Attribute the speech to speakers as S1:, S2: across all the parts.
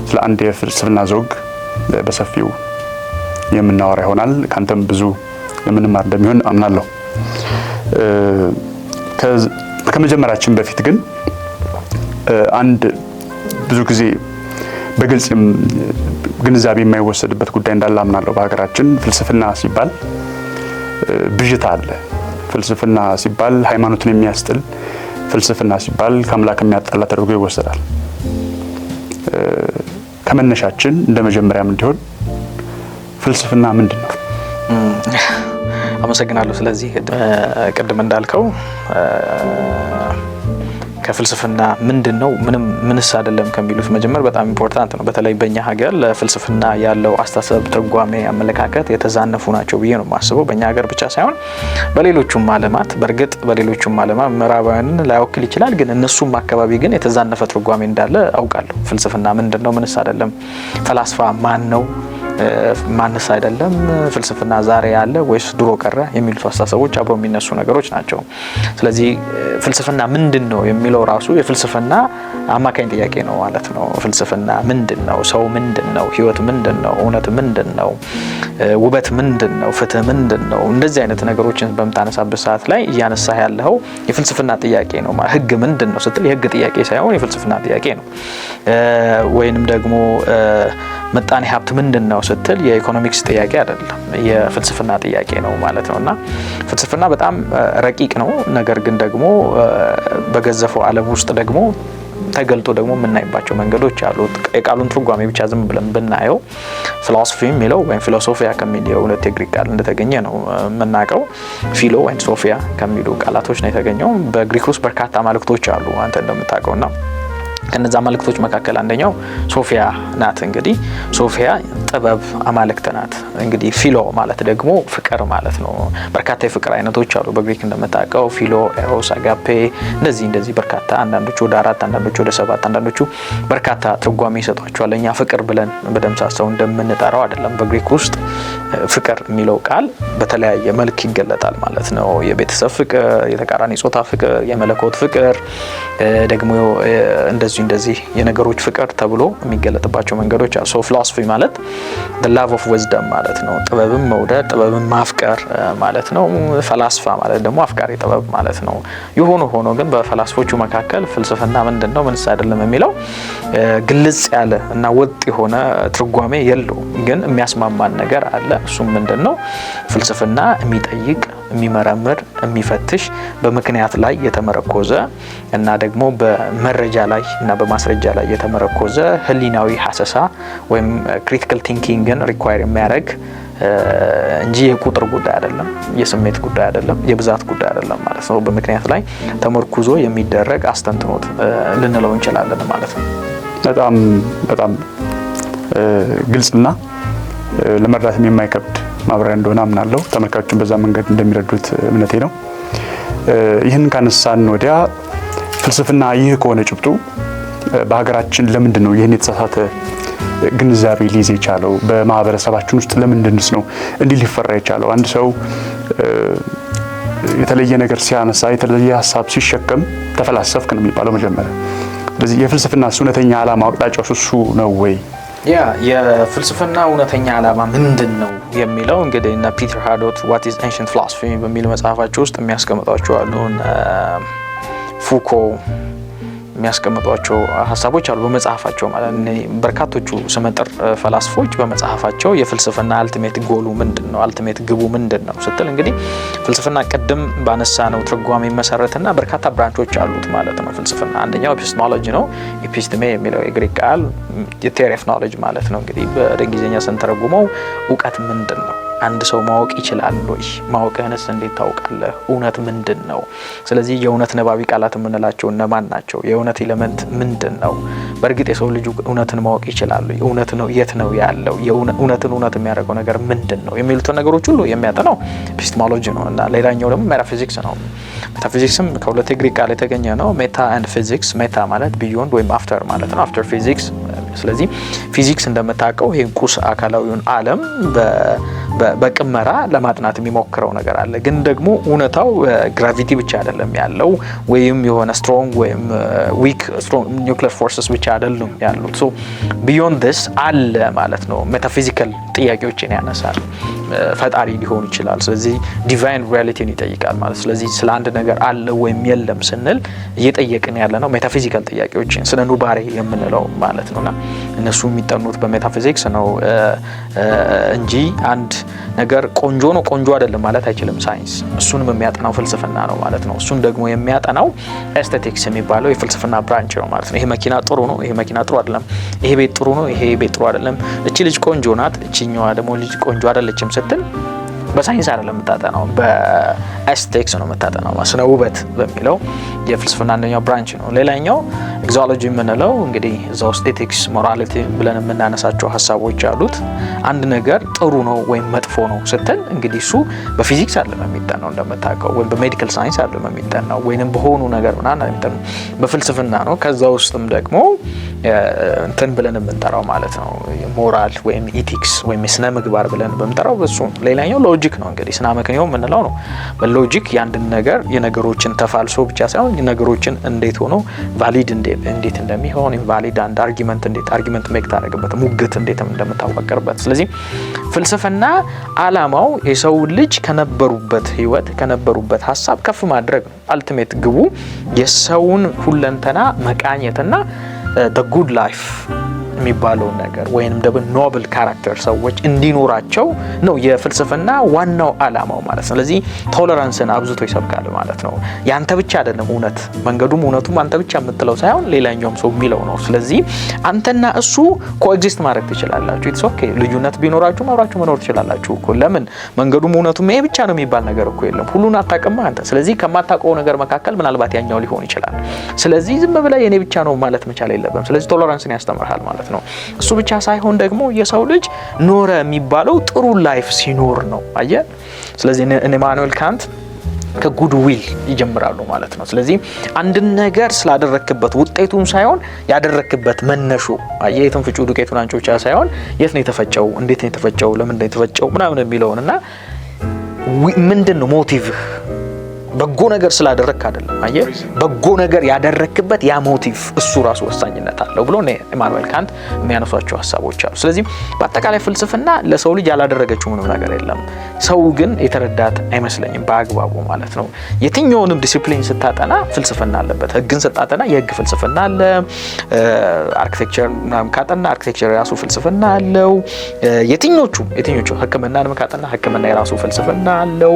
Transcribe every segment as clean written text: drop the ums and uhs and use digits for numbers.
S1: ስለ አንድ የፍልስፍና ዘውግ በሰፊው የምናወራ ይሆናል። ካንተም ብዙ የምንማር እንደሚሆን አምናለሁ። ከመጀመራችን በፊት ግን አንድ ብዙ ጊዜ በግልጽ ግንዛቤ የማይወሰድበት ጉዳይ እንዳለ አምናለሁ። በሀገራችን ፍልስፍና ሲባል ብዥታ አለ። ፍልስፍና ሲባል ሃይማኖትን የሚያስጥል፣ ፍልስፍና ሲባል ከአምላክ የሚያጣላ ተደርጎ ይወሰዳል። ከመነሻችን እንደ መጀመሪያም እንዲሆን ፍልስፍና ምንድን ነው?
S2: አመሰግናለሁ። ስለዚህ ቅድም እንዳልከው ከፍልስፍና ምንድነው ምንስ አይደለም ከሚሉት መጀመር በጣም ኢምፖርታንት ነው። በተለይ በእኛ ሀገር ለፍልስፍና ያለው አስተሳሰብ፣ ትርጓሜ፣ አመለካከት የተዛነፉ ናቸው ብዬ ነው የማስበው። በእኛ ሀገር ብቻ ሳይሆን በሌሎቹም ዓለማት፣ በእርግጥ በሌሎቹም ዓለማት ምዕራባውያንን ላይወክል ይችላል፣ ግን እነሱም አካባቢ ግን የተዛነፈ ትርጓሜ እንዳለ አውቃለሁ። ፍልስፍና ምንድነው? ምንስ አይደለም? ፈላስፋ ማን ነው? ማንስ አይደለም? ፍልስፍና ዛሬ ያለ ወይስ ድሮ ቀረ የሚሉት አስተሳሰቦች አብሮ የሚነሱ ነገሮች ናቸው። ስለዚህ ፍልስፍና ምንድነው የሚለው ራሱ የፍልስፍና አማካኝ ጥያቄ ነው ማለት ነው። ፍልስፍና ምንድነው? ሰው ምንድነው? ህይወት ምንድነው? እውነት ምንድነው? ውበት ምንድነው? ፍትህ ምንድነው? እንደዚህ አይነት ነገሮችን በመታነሳበት ሰዓት ላይ እያነሳ ያለው የፍልስፍና ጥያቄ ነው። ህግ ምንድነው ስትል የህግ ጥያቄ ሳይሆን የፍልስፍና ጥያቄ ነው። ወይንም ደግሞ ምጣኔ ሀብት ምንድነው ስትል የኢኮኖሚክስ ጥያቄ አይደለም፣ የፍልስፍና ጥያቄ ነው ማለት ነውና ፍልስፍና በጣም ረቂቅ ነው። ነገር ግን ደግሞ በገዘፈው ዓለም ውስጥ ደግሞ ተገልጦ ደግሞ የምናይባቸው መንገዶች አሉ። የቃሉን ትርጓሜ ብቻ ዝም ብለን ብናየው ፊሎሶፊ የሚለው ወይም ፊሎሶፊያ ከሚለው ሁለት የግሪክ ቃል እንደተገኘ ነው የምናውቀው። ፊሎ ወይም ሶፊያ ከሚሉ ቃላቶች ነው የተገኘው። በግሪክ ውስጥ በርካታ አማልክቶች አሉ አንተ እንደምታውቀውና ከነዛ አማልክቶች መካከል አንደኛው ሶፊያ ናት። እንግዲህ ሶፊያ ጥበብ አማልክት ናት። እንግዲህ ፊሎ ማለት ደግሞ ፍቅር ማለት ነው። በርካታ የፍቅር አይነቶች አሉ በግሪክ እንደምታውቀው፣ ፊሎ፣ ኤሮስ፣ አጋፔ እንደዚህ በርካታ፣ አንዳንዶቹ ወደ 4፣ አንዳንዶቹ ወደ 7፣ አንዳንዶቹ በርካታ ትርጓሜ ይሰጧቸዋል። እኛ ፍቅር ብለን በደምሳሳው እንደምንጠራው አይደለም። በግሪክ ውስጥ ፍቅር የሚለው ቃል በተለያየ መልክ ይገለጣል ማለት ነው። የቤተሰብ ፍቅር፣ የተቃራኒ ጾታ ፍቅር፣ የመለኮት ፍቅር፣ ደግሞ እንደዚህ የነገሮች ፍቅር ተብሎ የሚገለጥባቸው መንገዶች አሉ። ሶ ፊሎሶፊ ማለት the love of wisdom ማለት ነው። ጥበብን መውደድ፣ ጥበብን ማፍቀር ማለት ነው። ፈላስፋ ማለት ደግሞ አፍቃሪ ጥበብ ማለት ነው። ሆኖ ግን በፈላስፎቹ መካከል ፍልስፍና ምንድነው ምንስ አይደለም የሚለው ግልጽ ያለ እና ወጥ የሆነ ትርጓሜ የለውም። ግን የሚያስማማን ነገር አለ። እሱም ምንድነው? ፍልስፍና የሚጠይቅ፣ የሚመረምር፣ የሚፈትሽ፣ በምክንያት ላይ የተመረኮዘ እና ደግሞ በመረጃ ላይ እና በማስረጃ ላይ የተመረኮዘ ህሊናዊ ሐሰሳ ወይም ክሪቲካል ቲንኪንግን ሪኳየር የሚያደርግ እንጂ የቁጥር ጉዳይ አይደለም፣ የስሜት ጉዳይ አይደለም፣ የብዛት ጉዳይ አይደለም ማለት ነው። በምክንያት ላይ ተመርኩዞ የሚደረግ አስተንትኖት ልንለው እንችላለን ማለት ነው።
S1: በጣም ግልጽና ለመረዳትም የማይከብድ ማብራሪያ እንደሆነ አምናለሁ። ተመልካቾችን በዛ መንገድ እንደሚረዱት እምነቴ ነው። ይህን ካነሳን ወዲያ ፍልስፍና ይህ ከሆነ ጭብጡ በሀገራችን ለምንድን ነው ይህን የተሳሳተ ግንዛቤ ሊይዝ የቻለው? በማህበረሰባችን ውስጥ ለምንድንስ ነው እንዲህ ሊፈራ የቻለው? አንድ ሰው የተለየ ነገር ሲያነሳ፣ የተለየ ሀሳብ ሲሸከም ተፈላሰፍክ ነው የሚባለው መጀመሪያ። ስለዚህ የፍልስፍና እውነተኛ ዓላማ አቅጣጫው እሱ ነው ወይ?
S2: የፍልስፍና እውነተኛ ዓላማ ምንድን ነው የሚለው እንግዲህ እና ፒተር ሃዶት What is Ancient Philosophy በሚል መጽሐፋቸው ውስጥ የሚያስቀምጧቸው አሉ። ፉኮ የሚያስቀምጧቸው ሀሳቦች አሉ በመጽሐፋቸው ማለት ነው። በርካቶቹ ስመጥር ፈላስፎች በመጽሐፋቸው የፍልስፍና አልቲሜት ጎሉ ምንድነው፣ አልቲሜት ግቡ ምንድነው ስትል እንግዲህ ፍልስፍና ቀደም ባነሳ ነው ትርጓሜ መሰረትና በርካታ ብራንቾች አሉት ማለት ነው። ፍልስፍና አንደኛው ኤፒስቴሞሎጂ ነው። ኤፒስቴሜ የሚለው የግሪክ ቃል የቴዎሪ ኦፍ ኖሌጅ ማለት ነው። እንግዲህ በእንግሊዝኛ ስንተረጉመው እውቀት ምንድነው? አንድ ሰው ማወቅ ይችላል ወይ? ማወቅህንስ እንዴት ታውቃለህ? እውነት ምንድነው? ስለዚህ የእውነት ነባቢ ቃላት የምንላቸው እነማን ናቸው? የእውነት ኤሌመንት ምንድነው? በእርግጥ የሰው ልጅ እውነትን ማወቅ ይችላል? እውነት ነው የት ነው ያለው? እውነትን እውነት የሚያደርገው ነገር ምንድነው? የሚሉትን ነገሮች ሁሉ የሚያጠናው ኤፒስቴሞሎጂ ነው። እና ሌላኛው ደግሞ ሜታፊዚክስ ነው። ሜታፊዚክስም ከሁለት የግሪክ ቃል የተገኘ ነው። ሜታ ኤንድ ፊዚክስ። ሜታ ማለት ቢዮንድ ወይም አፍተር ማለት ነው። አፍተር ፊዚክስ። ስለዚህ ፊዚክስ እንደምታውቀው ይሄን ቁስ አካላዊውን ዓለም በቅመራ ለማጥናት የሚሞክረው ነገር አለ። ግን ደግሞ እውነታው ግራቪቲ ብቻ አይደለም ያለው ወይም የሆነ ስትሮንግ ወይም ዊክ ኒውክሊየር ፎርስስ ብቻ አይደሉም ያሉት። ሶ ቢዮንድ ዲስ አለ ማለት ነው። ሜታፊዚካል ጥያቄዎችን ያነሳል። ፈጣሪ ሊሆን ይችላል። ስለዚህ ዲቫይን ሪያሊቲን ይጠይቃል ማለት። ስለዚህ ስለ አንድ ነገር አለ ወይም የለም ስንል እየጠየቅን ያለ ነው ሜታፊዚካል ጥያቄዎችን ስለ ኑባሬ የምንለው ማለት ነውና እነሱ የሚጠኑት በሜታፊዚክስ ነው እንጂ አንድ ነገር ቆንጆ ነው ቆንጆ አይደለም ማለት አይችልም ሳይንስ። እሱንም የሚያጠናው ፍልስፍና ነው ማለት ነው። እሱን ደግሞ የሚያጠናው ኤስቴቲክስ የሚባለው የፍልስፍና ብራንች ነው ማለት ነው። ይሄ መኪና ጥሩ ነው፣ ይሄ መኪና ጥሩ አይደለም፣ ይሄ ቤት ጥሩ ነው፣ ይሄ ቤት ጥሩ አይደለም፣ እቺ ልጅ ቆንጆ ናት፣ እቺኛዋ ደግሞ ልጅ ቆንጆ አይደለችም ስትል በሳይንስ አይደለም የምታጠናው፣ በኤስቴቲክስ ነው የምታጠናው። ስነ ውበት በሚለው የፍልስፍና አንደኛው ብራንች ነው። ሌላኛው ኤግዚኦሎጂ የምንለው እንግዲህ እዛው ኤስቴቲክስ ሞራሊቲ ብለን የምናነሳቸው ሀሳቦች አሉት። አንድ ነገር ጥሩ ነው ወይም መጥፎ ነው ስትል እንግዲህ እሱ በፊዚክስ አይደለም የሚጠናው እንደምታውቀው፣ ወይም በሜዲካል ሳይንስ አይደለም የሚጠናው፣ ወይንም በሆኑ ነገር ምናምን የሚጠናው በፍልስፍና ነው። ከዛ ውስጥም ደግሞ እንትን ብለን የምንጠራው ማለት ነው ሞራል ወይም ኢቲክስ ወይም የስነ ምግባር ብለን በምንጠራው በሱ። ሌላኛው ሎጂክ ነው እንግዲህ ስነ አመክንዮ የምንለው ነው። በሎጂክ የአንድን ነገር የነገሮችን ተፋልሶ ብቻ ሳይሆን የነገሮችን እንዴት ሆኖ ቫሊድ እንዴት እንደሚሆን ኢንቫሊድ አንድ አርጊመንት እንዴት አርጊመንት ሜክ ታደርግበት ሙግት እንዴት እንደምታዋቀርበት። ስለዚህ ፍልስፍና አላማው የሰው ልጅ ከነበሩበት ህይወት ከነበሩበት ሀሳብ ከፍ ማድረግ ነው። አልቲሜት ግቡ የሰውን ሁለንተና መቃኘትና the good life የሚባለው ነገር ወይንም ደግሞ ኖብል ካራክተር ሰዎች እንዲኖራቸው ነው የፍልስፍና ዋናው አላማው ማለት ነው። ስለዚህ ቶለራንስን አብዝቶ ይሰብካል ማለት ነው። ያንተ ብቻ አይደለም እውነት፣ መንገዱም እውነቱም አንተ ብቻ የምትለው ሳይሆን ሌላኛውም ሰው የሚለው ነው። ስለዚህ አንተና እሱ ኮኤግዚስት ማድረግ ትችላላችሁ። ኢትስ ኦኬ። ልዩነት ቢኖራችሁ አብራችሁ መኖር ትችላላችሁ እኮ። ለምን መንገዱም እውነቱም ይሄ ብቻ ነው የሚባል ነገር እኮ የለም። ሁሉን አታውቅም አንተ። ስለዚህ ከማታውቀው ነገር መካከል ምናልባት ያኛው ሊሆን ይችላል። ስለዚህ ዝም ብለህ የኔ ብቻ ነው ማለት መቻል የለብም። ስለዚህ ቶለራንስን ያስተምርሃል ማለት ነው። እሱ ብቻ ሳይሆን ደግሞ የሰው ልጅ ኖረ የሚባለው ጥሩ ላይፍ ሲኖር ነው። አየ። ስለዚህ ኢማኑኤል ካንት ከጉድ ዊል ይጀምራሉ ማለት ነው። ስለዚህ አንድን ነገር ስላደረክበት ውጤቱን ሳይሆን ያደረክበት መነሾ አየ። የትን ፍጩ ዱቄቱን አንጮ ብቻ ሳይሆን የት ነው የተፈጨው፣ እንዴት ነው የተፈጨው፣ ለምን ነው የተፈጨው ምናምን የሚለውንና ምንድነው ሞቲቭህ በጎ ነገር ስላደረክ አይደለም። አየ በጎ ነገር ያደረክበት ያ ሞቲቭ እሱ ራሱ ወሳኝነት አለው ብሎ ኢማኑኤል ካንት የሚያነሷቸው ሀሳቦች አሉ። ስለዚህ በአጠቃላይ ፍልስፍና ለሰው ልጅ ያላደረገችው ምንም ነገር የለም። ሰው ግን የተረዳት አይመስለኝም በአግባቡ ማለት ነው። የትኛውንም ዲሲፕሊን ስታጠና ፍልስፍና አለበት። ህግን ስታጠና የህግ ፍልስፍና አለ። አርኪቴክቸር ምናምን ካጠና አርኪቴክቸር የራሱ ፍልስፍና አለው። የትኞቹም ህክምናንም ካጠና ህክምና የራሱ ፍልስፍና አለው።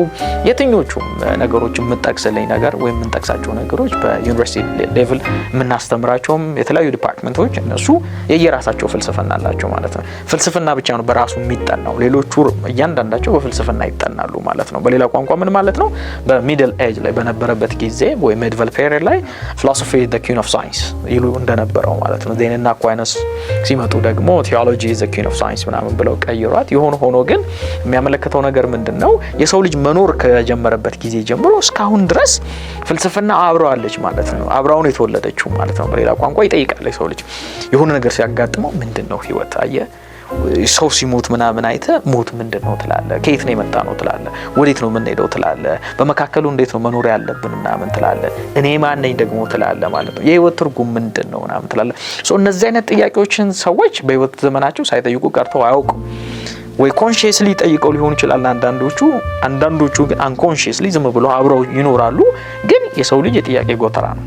S2: የትኞቹም ነገሮች የምንጠቅስልኝ ነገር ወይም የምንጠቅሳቸው ነገሮች በዩኒቨርሲቲ ሌቭል የምናስተምራቸውም የተለያዩ ዲፓርትመንቶች እነሱ የየራሳቸው ፍልስፍና አላቸው ማለት ነው። ፍልስፍና ብቻ ነው በራሱ የሚጠናው። ሌሎቹ እያንዳንዳቸው በፍልስፍና ይጠናሉ ማለት ነው። በሌላ ቋንቋ ምን ማለት ነው? በሚድል ኤጅ ላይ በነበረበት ጊዜ ወይ ሜዲቫል ፔሪየድ ላይ ፊሎሶፊ ዘ ኩዊን ኦፍ ሳይንስ ይሉ እንደነበረው ማለት ነው። ዜንና አኳይነስ ሲመጡ ደግሞ ቲዮሎጂ ዘ ኩዊን ኦፍ ሳይንስ ምናምን ብለው ቀይሯት። የሆነ ሆኖ ግን የሚያመለክተው ነገር ምንድነው? የሰው ልጅ መኖር ከጀመረበት ጊዜ ጀምሮ እስካሁን ድረስ ፍልስፍና አብረዋለች ማለት ነው። አብራውን የተወለደችው ማለት ነው። በሌላ ቋንቋ ይጠይቃል የሰው ልጅ የሆነ ነገር ሲያጋጥመው ምንድነው ህይወት? አየ ሰው ሲሞት ምናምን አይተ ሞት ምንድነው ትላለ? ከየት ነው የመጣ ነው ትላለ? ወዴት ነው የምንሄደው ትላለ? በመካከሉ እንዴት ነው መኖር ያለብን ምናምን ትላለ? እኔ ማን ነኝ ደግሞ ትላለ ማለት ነው። የህይወት ትርጉም ምንድነው ምናምን ትላለ። እነዚህ አይነት ጥያቄዎችን ሰዎች በህይወት ዘመናቸው ሳይጠይቁ ቀርተው አያውቁም። ወይ ኮንሺየስሊ ጠይቀው ሊሆን ይችላል አንዳንዶቹ ግን አንኮንሺየስሊ ዝም ብለው አብረው ይኖራሉ። ግን የሰው ልጅ የጥያቄ ጎተራ ነው።